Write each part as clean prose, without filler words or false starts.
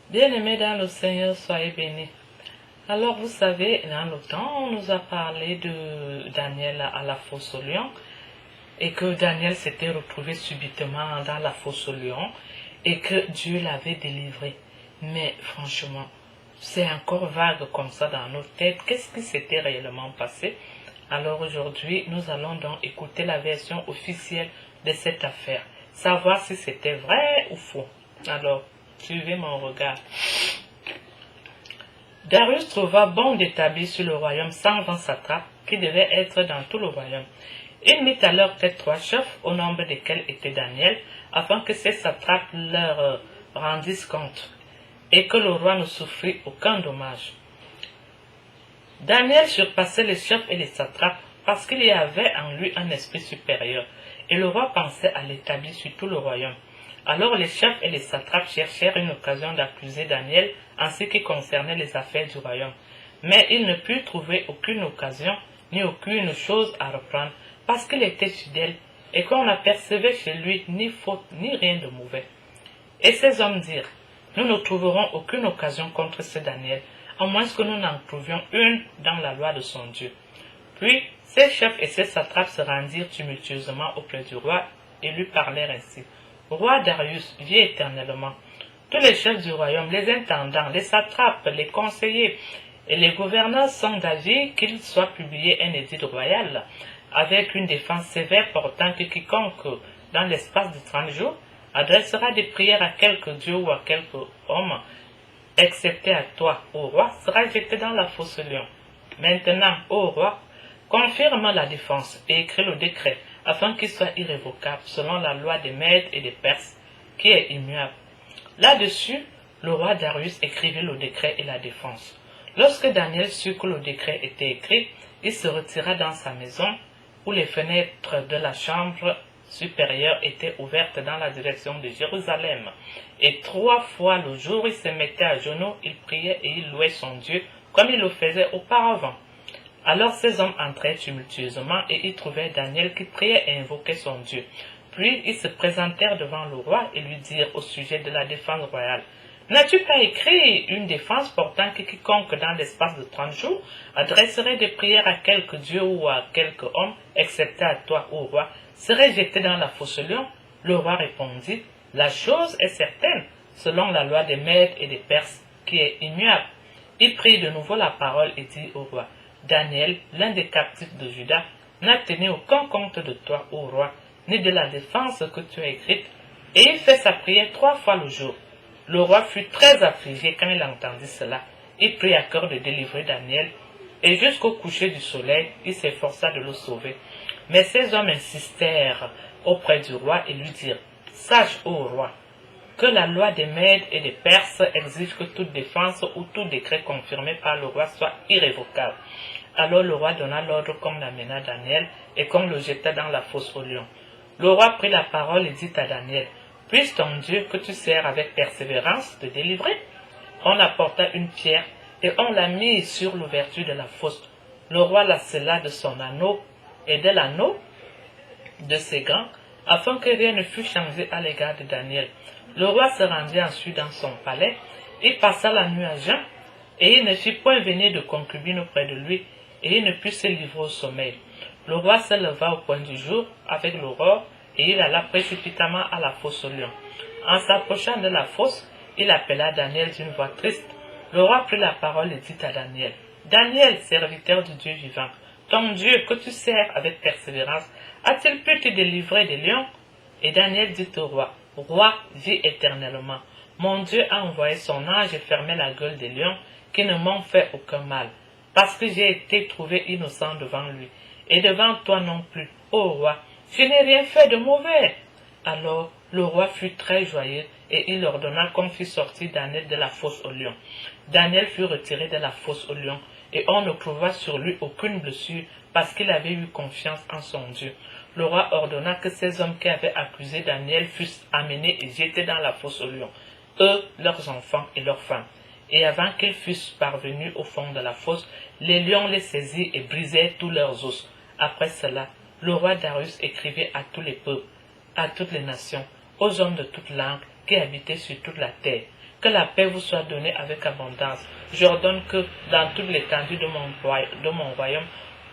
Bien-aimés dans le Seigneur, soyez bénis. Alors, vous savez, dans le temps, on nous a parlé de Daniel à la fosse au lion et que Daniel s'était retrouvé subitement dans la fosse au lion et que Dieu l'avait délivré. Mais franchement, c'est encore vague comme ça dans nos têtes. Qu'est-ce qui s'était réellement passé? Alors aujourd'hui, nous allons donc écouter la version officielle de cette affaire, savoir si c'était vrai ou faux. Alors, suivez mon regard. Darius trouva bon d'établir sur le royaume 120 satrapes qui devaient être dans tout le royaume. Il mit à leur tête 3 chefs, au nombre desquels était Daniel, afin que ces satrapes leur rendissent compte, et que le roi ne souffrit aucun dommage. Daniel surpassait les chefs et les satrapes parce qu'il y avait en lui un esprit supérieur, et le roi pensait à l'établir sur tout le royaume. Alors les chefs et les satrapes cherchèrent une occasion d'accuser Daniel en ce qui concernait les affaires du royaume. Mais ils ne purent trouver aucune occasion ni aucune chose à reprendre parce qu'il était fidèle et qu'on n'apercevait chez lui ni faute ni rien de mauvais. Et ces hommes dirent, nous ne trouverons aucune occasion contre ce Daniel, à moins que nous n'en trouvions une dans la loi de son Dieu. Puis ces chefs et ces satrapes se rendirent tumultueusement auprès du roi et lui parlèrent ainsi. Roi Darius, vis éternellement. Tous les chefs du royaume, les intendants, les satrapes, les conseillers et les gouverneurs sont d'avis qu'il soit publié un édit royal avec une défense sévère portant que quiconque, dans l'espace de 30 jours, adressera des prières à quelque dieu ou à quelque homme, excepté à toi, ô roi, sera jeté dans la fosse lion. Maintenant, ô roi, confirme la défense et écris le décret, afin qu'il soit irrévocable selon la loi des Mèdes et des Perses, qui est immuable. Là-dessus, le roi Darius écrivit le décret et la défense. Lorsque Daniel sut que le décret était écrit, il se retira dans sa maison, où les fenêtres de la chambre supérieure étaient ouvertes dans la direction de Jérusalem. Et 3 fois le jour, il se mettait à genoux, il priait et il louait son Dieu, comme il le faisait auparavant. Alors ces hommes entrèrent tumultueusement et ils trouvèrent Daniel qui priait et invoquait son Dieu. Puis ils se présentèrent devant le roi et lui dirent au sujet de la défense royale, « N'as-tu pas écrit une défense portant que quiconque dans l'espace de 30 jours adresserait des prières à quelque dieu ou à quelque homme, excepté à toi, ô roi, serait jeté dans la fosse lion ?» Le roi répondit, « La chose est certaine, selon la loi des Mèdes et des Perses, qui est immuable. » Il prit de nouveau la parole et dit au roi, Daniel, l'un des captifs de Juda, n'a tenu aucun compte de toi, ô roi, ni de la défense que tu as écrite, et il fait sa prière 3 fois le jour. Le roi fut très affligé quand il entendit cela. Il prit à cœur de délivrer Daniel, et jusqu'au coucher du soleil, il s'efforça de le sauver. Mais ces hommes insistèrent auprès du roi et lui dirent, « Sache, ô roi, que la loi des Mèdes et des Perses exige que toute défense ou tout décret confirmé par le roi soit irrévocable. » Alors le roi donna l'ordre qu'on amena Daniel et qu'on le jeta dans la fosse au lion. Le roi prit la parole et dit à Daniel, « Puisse ton Dieu que tu sers avec persévérance te délivrer. » On apporta une pierre et on la mit sur l'ouverture de la fosse. Le roi la scella de son anneau et de l'anneau de ses gants, afin que rien ne fût changé à l'égard de Daniel. Le roi se rendit ensuite dans son palais, il passa la nuit à jeun, et il ne fit point venir de concubine auprès de lui, et il ne put se livrer au sommeil. Le roi se leva au point du jour, avec l'aurore, et il alla précipitamment à la fosse au lion. En s'approchant de la fosse, il appela Daniel d'une voix triste. Le roi prit la parole et dit à Daniel, « Daniel, serviteur du Dieu vivant, ton Dieu que tu sers avec persévérance, a-t-il pu te délivrer des lions? » Et Daniel dit au roi, « Roi, vis éternellement. Mon Dieu a envoyé son ange et fermé la gueule des lions, qui ne m'ont fait aucun mal, parce que j'ai été trouvé innocent devant lui, et devant toi non plus, ô roi, je n'ai rien fait de mauvais. » Alors le roi fut très joyeux, et il ordonna qu'on fît sortir Daniel de la fosse au lion. Daniel fut retiré de la fosse au lion, et on ne trouva sur lui aucune blessure, parce qu'il avait eu confiance en son Dieu. Le roi ordonna que ces hommes qui avaient accusé Daniel fussent amenés et jetés dans la fosse au lion, eux, leurs enfants et leurs femmes. Et avant qu'ils fussent parvenus au fond de la fosse, les lions les saisirent et brisèrent tous leurs os. Après cela, le roi Darius écrivait à tous les peuples, à toutes les nations, aux hommes de toute langue qui habitaient sur toute la terre, Que la paix vous soit donnée avec abondance. J'ordonne que dans toute l'étendue de mon royaume,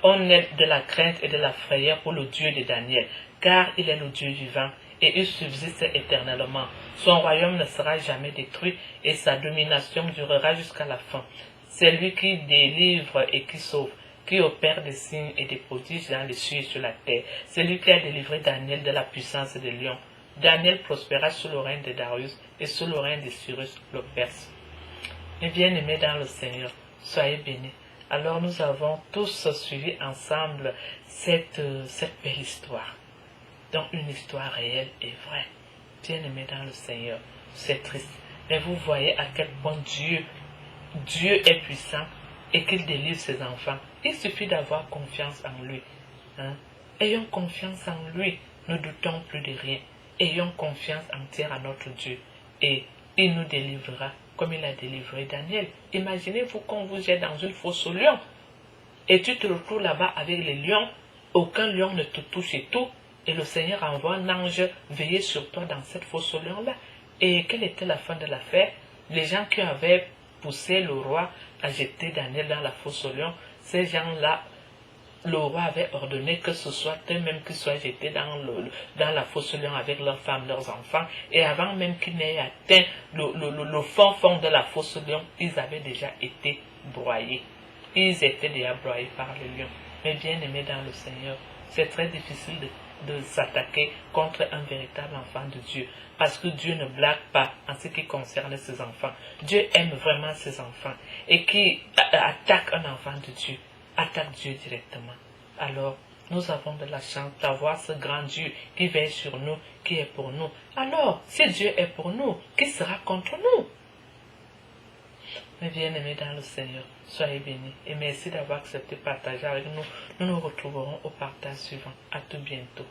on ait de la crainte et de la frayeur pour le Dieu de Daniel, car il est le Dieu vivant et il subsiste éternellement. Son royaume ne sera jamais détruit et sa domination durera jusqu'à la fin. C'est lui qui délivre et qui sauve, qui opère des signes et des prodiges dans les cieux et sur la terre. C'est lui qui a délivré Daniel de la puissance des lions. Daniel prospéra sous le règne de Darius et sous le règne de Cyrus le Perse. Mes bien-aimés dans le Seigneur, soyez bénis. Alors nous avons tous suivi ensemble cette belle histoire. Donc une histoire réelle et vraie. Bien-aimés dans le Seigneur, c'est triste. Mais vous voyez à quel point Dieu est puissant et qu'il délivre ses enfants. Il suffit d'avoir confiance en lui. Ayons confiance en lui. Ne doutons plus de rien. Ayons confiance entière en notre Dieu. Et il nous délivrera comme il a délivré Daniel. Imaginez-vous qu'on vous jette dans une fosse aux lions. Et tu te retrouves là-bas avec les lions. Aucun lion ne te touche et tout. Et le Seigneur envoie un ange veiller sur toi dans cette fosse aux lions-là. Et quelle était la fin de l'affaire? Les gens qui avaient poussé le roi à jeter Daniel dans la fosse aux lions, ces gens-là, le roi avait ordonné que ce soit eux-mêmes qui soient jetés dans la fosse aux lions avec leurs femmes, leurs enfants. Et avant même qu'ils n'aient atteint le fond de la fosse aux lions, ils avaient déjà été broyés. Ils étaient déjà broyés par les lions. Mais bien aimés dans le Seigneur, c'est très difficile de s'attaquer contre un véritable enfant de Dieu. Parce que Dieu ne blague pas en ce qui concerne ses enfants. Dieu aime vraiment ses enfants. Et qui attaque un enfant de Dieu, attaque Dieu directement. Alors, nous avons de la chance d'avoir ce grand Dieu qui veille sur nous, qui est pour nous. Alors, si Dieu est pour nous, qui sera contre nous? Mes bien-aimés dans le Seigneur, soyez bénis et merci d'avoir accepté de partager avec nous. Nous nous retrouverons au partage suivant. À tout bientôt.